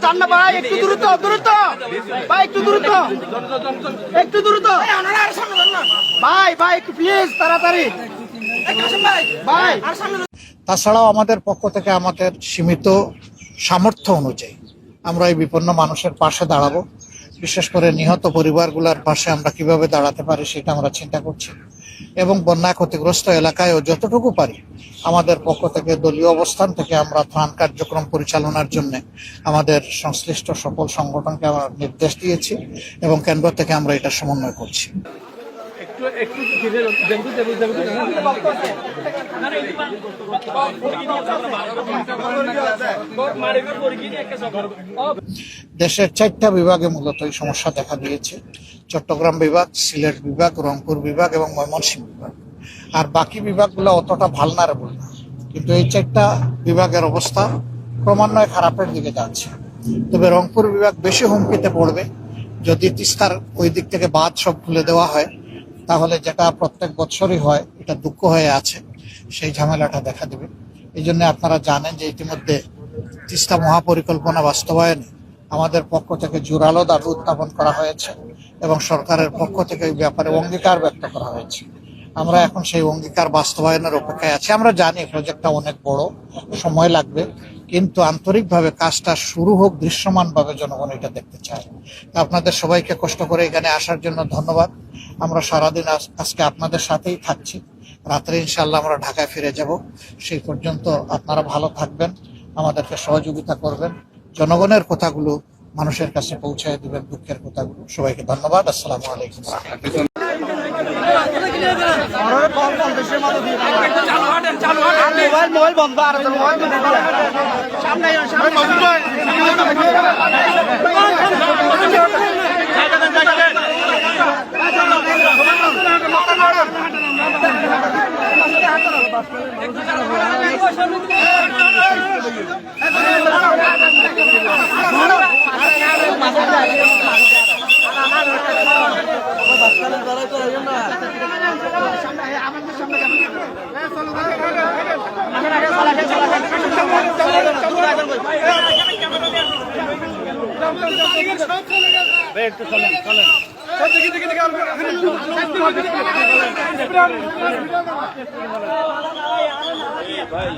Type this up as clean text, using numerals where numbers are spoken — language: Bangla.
যান না ভাই, একটু দ্রুত দ্রুত ভাই, একটু দ্রুত, একটু দ্রুত ভাই, ভাই একটু প্লিজ তাড়াতাড়ি ভাই। তাছাড়াও আমাদের পক্ষ থেকে আমাদের সীমিত সামর্থ্য অনুযায়ী আমরা এই বিপন্ন মানুষের পাশে দাঁড়াবো। বিশেষ করে নিহত পরিবারগুলোর পাশে আমরা কিভাবে দাঁড়াতে পারি সেটা আমরা চিন্তা করছি, এবং বন্যা ক্ষতিগ্রস্ত এলাকায়ও যতটুকু পারি আমাদের পক্ষ থেকে দলীয় অবস্থান থেকে আমরা ত্রাণ কার্যক্রম পরিচালনার জন্য আমাদের সংশ্লিষ্ট সকল সংগঠনকে আমরা নির্দেশ দিয়েছি এবং কেন্দ্র থেকে আমরা এটা সমন্বয় করছি। দেশের 4টা বিভাগে মূলত এই সমস্যা দেখা দিয়েছে: চট্টগ্রাম বিভাগ, সিলেট বিভাগ, রংপুর বিভাগ এবং ময়মনসিংহ বিভাগ। আর বাকি বিভাগগুলো অতটা ভালনারেবল না, কিন্তু এই 4টা বিভাগের অবস্থা ক্রমান্বয়ে খারাপের দিকে যাচ্ছে। তবে রংপুর বিভাগ বেশি হুমকিতে পড়বে যদি তিস্তার ওই দিক থেকে বাঁধ সব খুলে দেওয়া হয়, তাহলে যেটা প্রত্যেক বছরই হয়, এটা দুঃখ হয়ে আছে, সেই ঝামেলাটা দেখা দেবে। এই জন্য আপনারা জানেন যে ইতিমধ্যে তিস্তা মহাপরিকল্পনা বাস্তবায়নে আমাদের পক্ষ থেকে জোরালো দাবি উত্থাপন করা হয়েছে এবং সরকারের পক্ষ থেকে এই ব্যাপারে অঙ্গীকার ব্যক্ত করা হয়েছে। আমরা এখন সেই অঙ্গীকার বাস্তবায়নের অপেক্ষায় আছি। আমরা জানি প্রজেক্টটা অনেক বড়, সময় লাগবে, কিন্তু আন্তরিকভাবে কাজটা শুরু হোক, দৃশ্যমানভাবে জনগণ এটা দেখতে চায়। আপনাদের সবাইকে কষ্ট করে এখানে আসার জন্য ধন্যবাদ। আমরা সারাদিন আজকে আপনাদের সাথেই থাকছি, রাত্রে ইনশাল্লাহ আমরা ঢাকায় ফিরে যাব। সেই পর্যন্ত আপনারা ভালো থাকবেন, আমাদেরকে সহযোগিতা করবেন, জনগণের কথাগুলো মানুষের কাছে পৌঁছায় দিবেন, দুঃখের কথাগুলো। সবাইকে ধন্যবাদ। আসসালামু আলাইকুম। মোবাইল বন্ধ আর সামনে ভাই